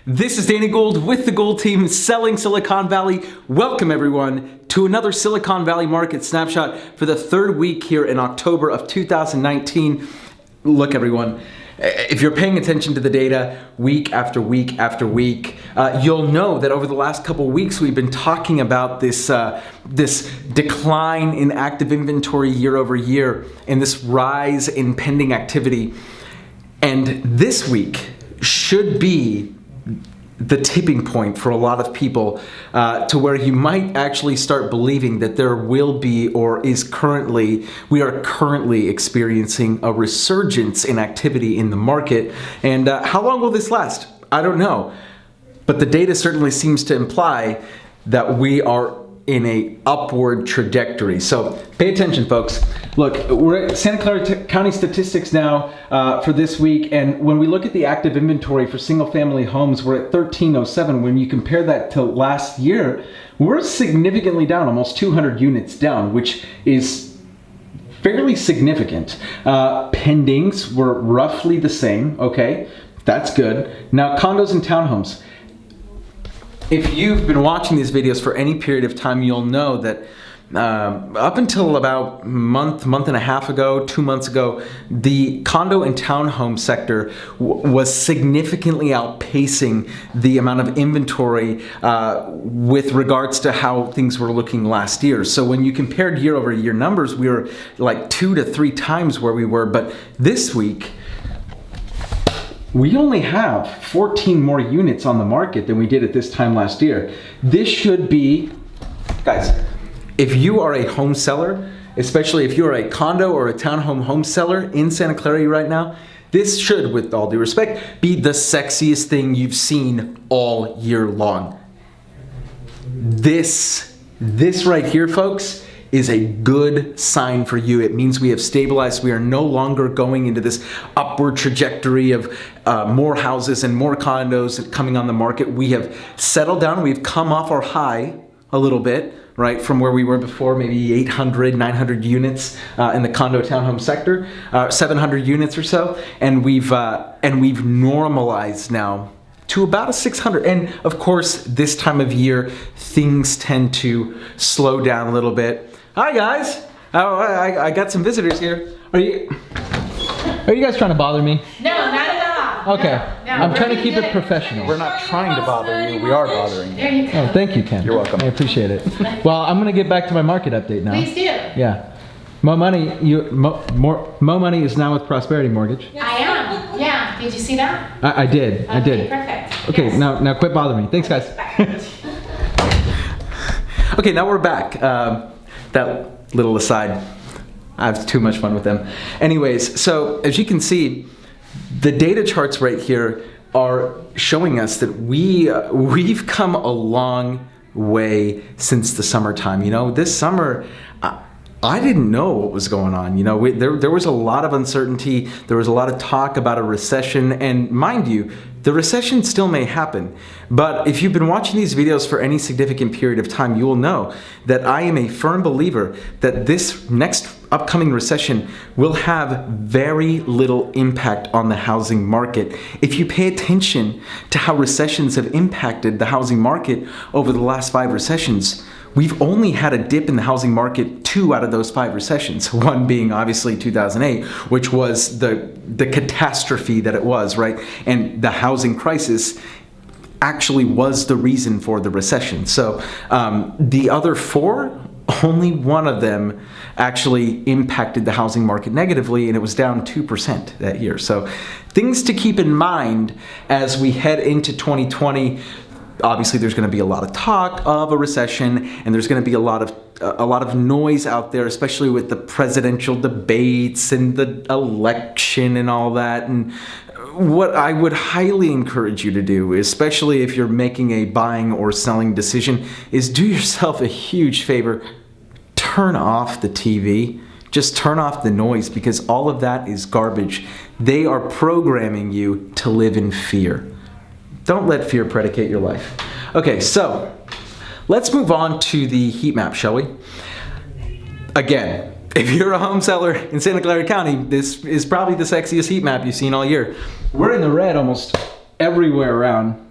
This is Danny Gould with the Gould team selling Silicon Valley. Welcome everyone to another Silicon Valley market snapshot for the third week here in October of 2019. Look everyone, if you're paying attention to the data week after week after week, you'll know that over the last couple weeks we've been talking about this decline in active inventory year over year and this rise in pending activity. And this week should be the tipping point for a lot of people to where you might actually start believing that there will be we are currently experiencing a resurgence in activity in the market. And how long will this last? I don't know. But the data certainly seems to imply that we are in a upward trajectory. So pay attention, folks. Look, we're at Santa Clara County statistics now for this week, and when we look at the active inventory for single-family homes, we're at 1307. When you compare that to last year, we're significantly down, almost 200 units down, which is fairly significant. Pendings were roughly the same, okay? That's good. Now, condos and townhomes. If you've been watching these videos for any period of time, you'll know that up until about a month and a half ago, 2 months ago, the condo and townhome sector was significantly outpacing the amount of inventory with regards to how things were looking last year. So when you compared year over year numbers, we were like 2 to 3 times where we were. But this week, we only have 14 more units on the market than we did at this time last year. This should be, guys, if you are a home seller, especially if you're a condo or a townhome home seller in Santa Clara right now, this should, with all due respect, be the sexiest thing you've seen all year long. This right here, folks, is a good sign for you. It means we have stabilized. We are no longer going into this upward trajectory of more houses and more condos coming on the market. We have settled down. We've come off our high a little bit, right, from where we were before, maybe 800, 900 units in the condo townhome sector, 700 units or so, and we've normalized now to about a 600. And of course, this time of year, things tend to slow down a little bit. Hi guys, I got some visitors here. Are you guys trying to bother me? No, not at all. Okay, no, I'm trying to keep it professional. We're not trying to bother you, we are bothering you. There you go. Oh, thank you, Ken. You're welcome. I appreciate it. Well, I'm gonna get back to my market update now. Please do. Yeah. Mo Money is now with Prosperity Mortgage. I am. Yeah. Did you see that? I did. I did. Perfect. Okay, Yes. now quit bothering me. Thanks, guys. Okay, now we're back. That little aside, I have too much fun with them. Anyways, so as you can see, the data charts right here are showing us that we've come a long way since the summertime. You know, this summer, I didn't know what was going on. You know, there was a lot of uncertainty. There was a lot of talk about a recession. And mind you, the recession still may happen. But if you've been watching these videos for any significant period of time, you will know that I am a firm believer that this next upcoming recession will have very little impact on the housing market. If you pay attention to how recessions have impacted the housing market over the last 5 recessions, we've only had a dip in the housing market 2 out of those 5 recessions. One being obviously 2008, which was the catastrophe that it was, right? And the housing crisis actually was the reason for the recession. So the other 4, only one of them actually impacted the housing market negatively, and it was down 2% that year. So things to keep in mind as we head into 2020. Obviously, there's going to be a lot of talk of a recession, and there's going to be a lot of noise out there, especially with the presidential debates and the election and all that. And what I would highly encourage you to do, especially if you're making a buying or selling decision, is do yourself a huge favor. Turn off the TV. Just turn off the noise, because all of that is garbage. They are programming you to live in fear. Don't let fear predicate your life. Okay, so let's move on to the heat map, shall we? Again, if you're a home seller in Santa Clara County, this is probably the sexiest heat map you've seen all year. We're in the red almost everywhere around.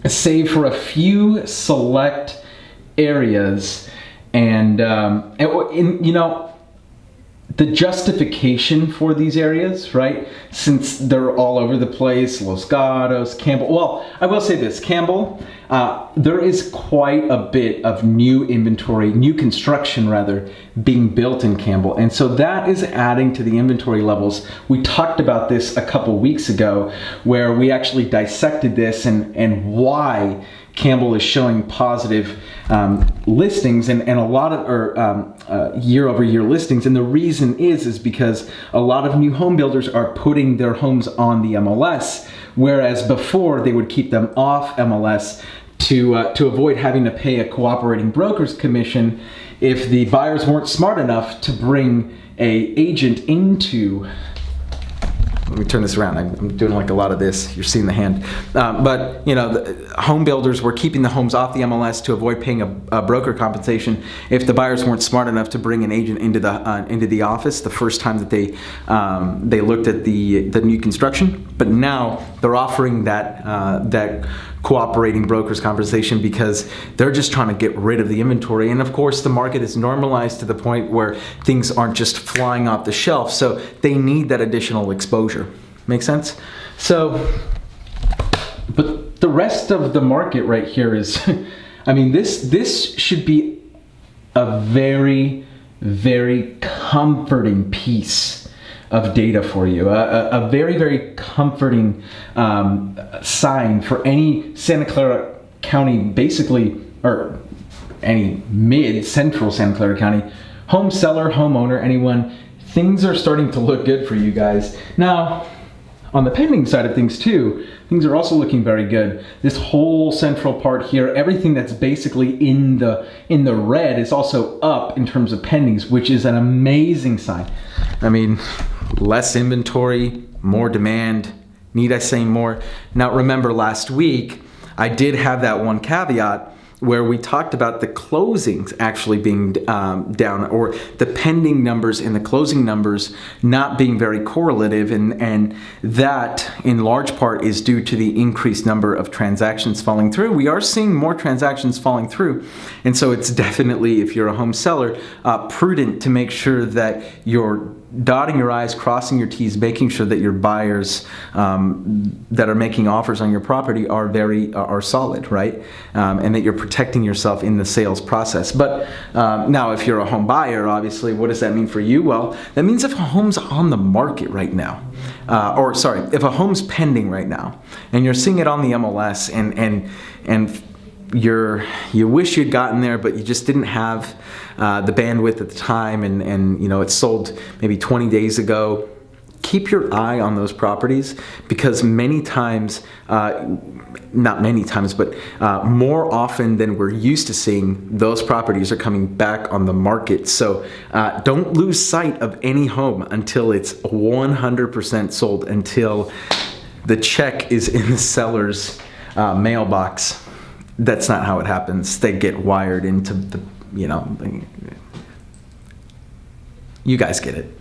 save for a few select areas, and you know, the justification for these areas, right? Since they're all over the place, Los Gatos, Campbell. Well, I will say this, Campbell, there is quite a bit of new inventory, new construction rather, being built in Campbell. And so that is adding to the inventory levels. We talked about this a couple weeks ago, where we actually dissected this and why Campbell is showing positive listings and a lot of year-over-year listings, and the reason is because a lot of new home builders are putting their homes on the MLS, whereas before they would keep them off MLS to avoid having to pay a cooperating broker's commission if the buyers weren't smart enough to bring a agent into. Let me turn this around. I'm doing like a lot of this. You're seeing the hand. But you know, the home builders were keeping the homes off the MLS to avoid paying a broker compensation if the buyers weren't smart enough to bring an agent into the office the first time that they looked at the new construction. But now they're offering that cooperating brokers compensation because they're just trying to get rid of the inventory. And of course, the market is normalized to the point where things aren't just flying off the shelf. So they need that additional exposure. Make sense? So, but the rest of the market right here is, I mean, this should be a very, very comforting piece of data for you, a very, very comforting sign for any Santa Clara County, basically, or any mid-central Santa Clara County home seller, homeowner, anyone. Things are starting to look good for you guys. Now, on the pending side of things too, things are also looking very good. This whole central part here, everything that's basically in the red is also up in terms of pendings, which is an amazing sign. I mean, less inventory, more demand. Need I say more? Now remember, last week I did have that one caveat where we talked about the closings actually being down, or the pending numbers and the closing numbers not being very correlative, and that in large part is due to the increased number of transactions falling through. We are seeing more transactions falling through, and so it's definitely, if you're a home seller, prudent to make sure that you're dotting your I's, crossing your T's, making sure that your buyers that are making offers on your property are solid, right? And that you're protecting yourself in the sales process. But now, if you're a home buyer, obviously, what does that mean for you? Well, that means if a home's on the market right now, if a home's pending right now, and you're seeing it on the MLS, and you wish you'd gotten there, but you just didn't have the bandwidth at the time, and you know, it sold maybe 20 days ago. Keep your eye on those properties, because many times, not many times, but more often than we're used to seeing, those properties are coming back on the market. So don't lose sight of any home until it's 100% sold, until the check is in the seller's mailbox. That's not how it happens. They get wired into the, you know, you guys get it.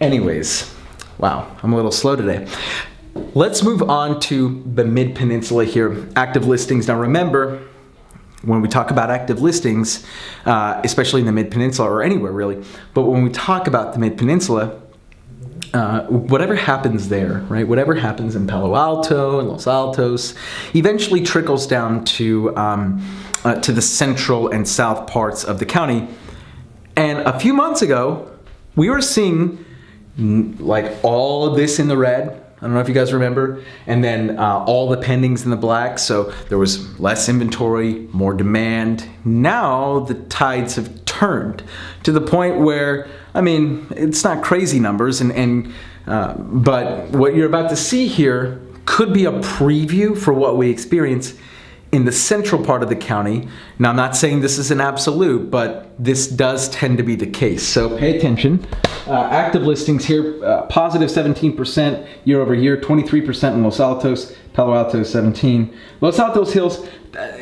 Anyways, wow, I'm a little slow today. Let's move on to the Mid-Peninsula here, active listings. Now remember, when we talk about active listings, especially in the Mid-Peninsula or anywhere really, but when we talk about the Mid-Peninsula, whatever happens there, right? Whatever happens in Palo Alto and Los Altos eventually trickles down to the central and south parts of the county. And a few months ago, we were seeing like all of this in the red. I don't know if you guys remember. And then all the pendings in the black. So there was less inventory, more demand. Now the tides have turned to the point where, I mean, it's not crazy numbers, but what you're about to see here could be a preview for what we experience in the central part of the county. Now, I'm not saying this is an absolute, but this does tend to be the case. So pay attention. Active listings here, positive 17% year over year, 23% in Los Altos, Palo Alto 17. Los Altos Hills,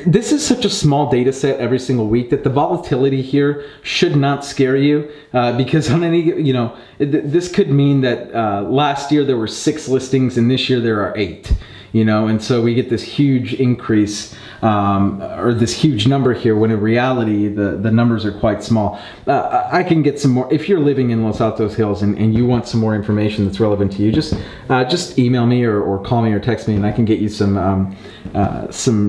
this is such a small data set every single week that the volatility here should not scare you, because on any, you know, this could mean that last year there were 6 listings and this year there are 8. and so we get this huge increase or this huge number here when in reality the numbers are quite small. I can get some more if you're living in Los Altos Hills and you want some more information that's relevant to you. Just email me or call me or text me, and I can get you some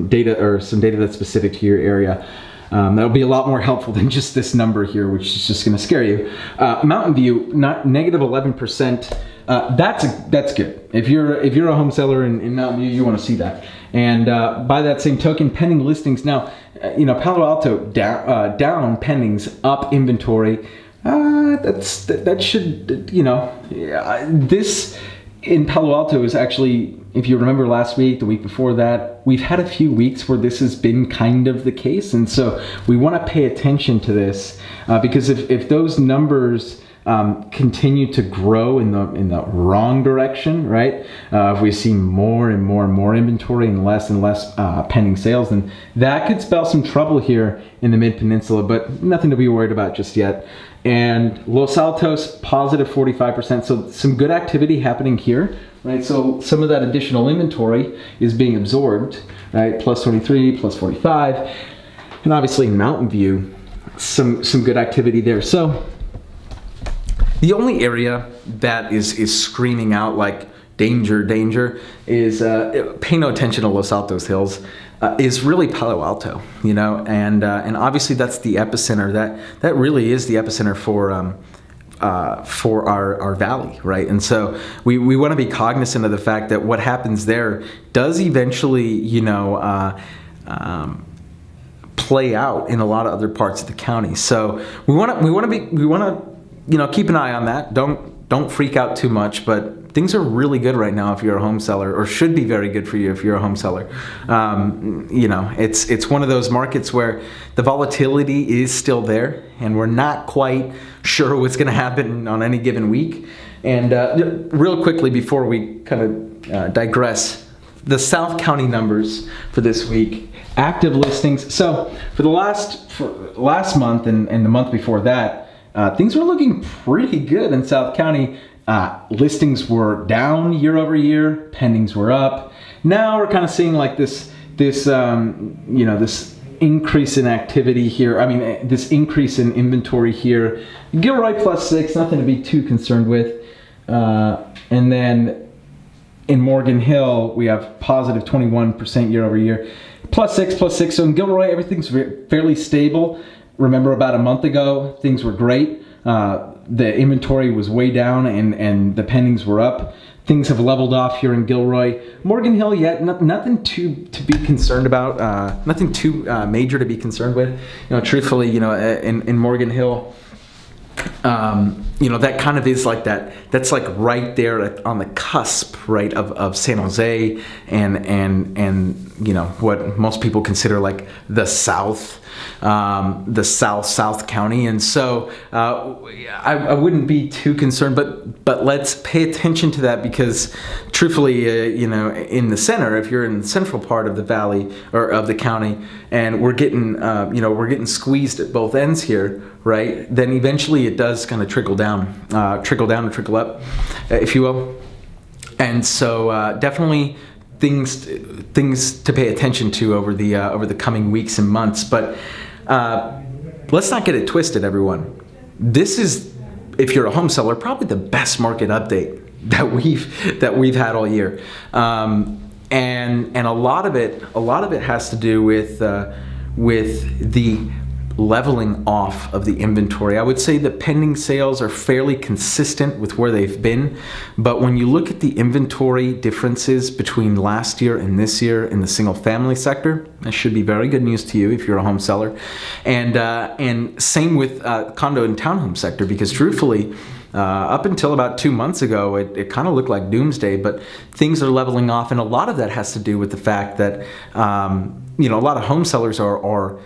data or some data that's specific to your area. That'll be a lot more helpful than just this number here, which is just going to scare you. Mountain View, not negative 11%. That's good. If you're a home seller in Mountain View, you want to see that. And by that same token, pending listings now. Palo Alto down pendings, up inventory. That should this in Palo Alto is actually, if you remember last week, the week before that, we've had a few weeks where this has been kind of the case, and so we want to pay attention to this because if those numbers continue to grow in the wrong direction, right? If we see more and more inventory and less pending sales, then that could spell some trouble here in the Mid-Peninsula, but nothing to be worried about just yet. And Los Altos, positive 45%, so some good activity happening here, right? So some of that additional inventory is being absorbed, right? Plus 23, plus 45, and obviously in Mountain View, some good activity there. So the only area that is screaming out like danger is pay no attention to Los Altos Hills. Is really Palo Alto, and obviously that's the epicenter. That really is the epicenter for our valley, right? And so we want to be cognizant of the fact that what happens there does eventually, play out in a lot of other parts of the county. So we want to keep an eye on that. Don't freak out too much, but things are really good right now if you're a home seller, or should be very good for you if you're a home seller. It's one of those markets where the volatility is still there, and we're not quite sure what's going to happen on any given week. And real quickly before we kind of digress, the South County numbers for this week, active listings. So for the last month and the month before that, things were looking pretty good in South County. Listings were down year over year, pendings were up. Now we're kind of seeing like this increase in activity here. I mean, this increase in inventory here. Gilroy plus 6, nothing to be too concerned with. And then in Morgan Hill, we have positive 21% year over year. Plus 6. So in Gilroy, everything's fairly stable. Remember about a month ago, things were great. The inventory was way down and the pendings were up. Things have leveled off here in Gilroy. Morgan Hill, yet nothing to be concerned about. Nothing too major to be concerned with. Truthfully, in Morgan Hill, that kind of is like that. That's like right there on the cusp, right, of San Jose and what most people consider like the South County. And so I wouldn't be too concerned, but let's pay attention to that because truthfully, in the center, if you're in the central part of the valley or of the county, and we're getting squeezed at both ends here, right? Then eventually it does kind of trickle down and trickle up, if you will. And so definitely things to pay attention to over the coming weeks and months. But let's not get it twisted, everyone. This is, if you're a home seller, probably the best market update that we've had all year. And a lot of it has to do with the leveling off of the inventory. I would say the pending sales are fairly consistent with where they've been, but when you look at the inventory differences between last year and this year in the single family sector, that should be very good news to you if you're a home seller. And same with condo and townhome sector, because truthfully, up until about 2 months ago, it kind of looked like doomsday, but things are leveling off, and a lot of that has to do with the fact that a lot of home sellers are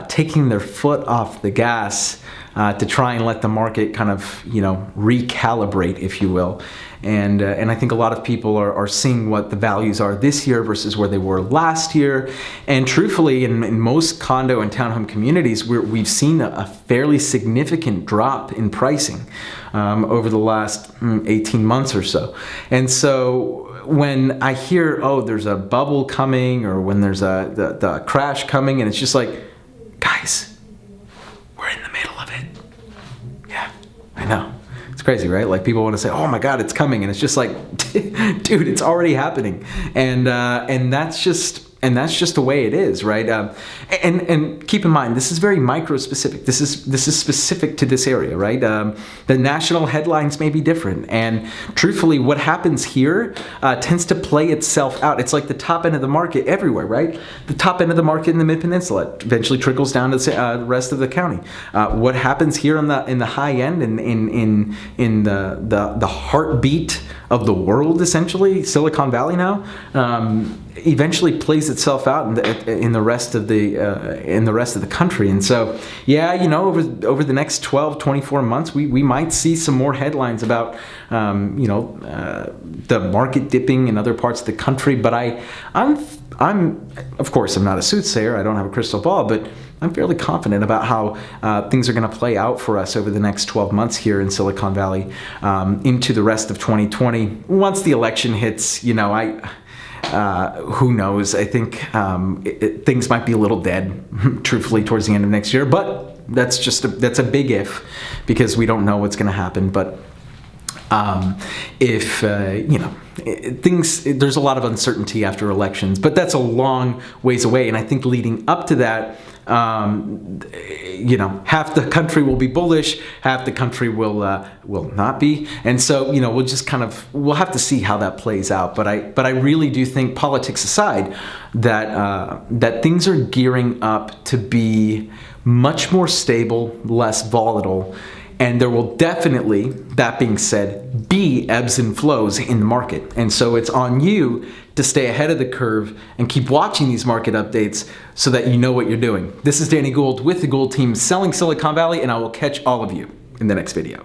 taking their foot off the gas to try and let the market kind of, recalibrate, if you will. And I think a lot of people are seeing what the values are this year versus where they were last year. And truthfully, in most condo and townhome communities, we've seen a fairly significant drop in pricing over the last 18 months or so. And so when I hear, oh, there's a bubble coming, or when there's the crash coming, and it's just like, guys, we're in the middle of it. Yeah, I know. It's crazy, right? Like, people want to say, oh my God, it's coming. And it's just like, dude, it's already happening. And that's just the way it is, right? And keep in mind, this is very micro specific. This is specific to this area, right? The national headlines may be different, and truthfully, what happens here tends to play itself out. It's like the top end of the market everywhere, right? The top end of the market in the Mid-Peninsula eventually trickles down to the rest of the county. What happens here in the high end, in the heartbeat of the world, essentially, Silicon Valley now, eventually plays itself out in the rest of the country. And so, yeah, over the next 12, 24 months, we might see some more headlines about the market dipping in other parts of the country. But I'm of course, I'm not a soothsayer. I don't have a crystal ball, but I'm fairly confident about how things are going to play out for us over the next 12 months here in Silicon Valley, into the rest of 2020. Once the election hits, who knows? I think things might be a little dead, truthfully, towards the end of next year. But that's a big if, because we don't know what's going to happen. But if there's a lot of uncertainty after elections, but that's a long ways away. And I think leading up to that, half the country will be bullish, half the country will not be, and so we'll have to see how that plays out. But I really do think, politics aside, that things are gearing up to be much more stable, less volatile. And there will definitely, that being said, be ebbs and flows in the market. And so it's on you to stay ahead of the curve and keep watching these market updates so that you know what you're doing. This is Danny Gould with the Gould team, selling Silicon Valley, and I will catch all of you in the next video.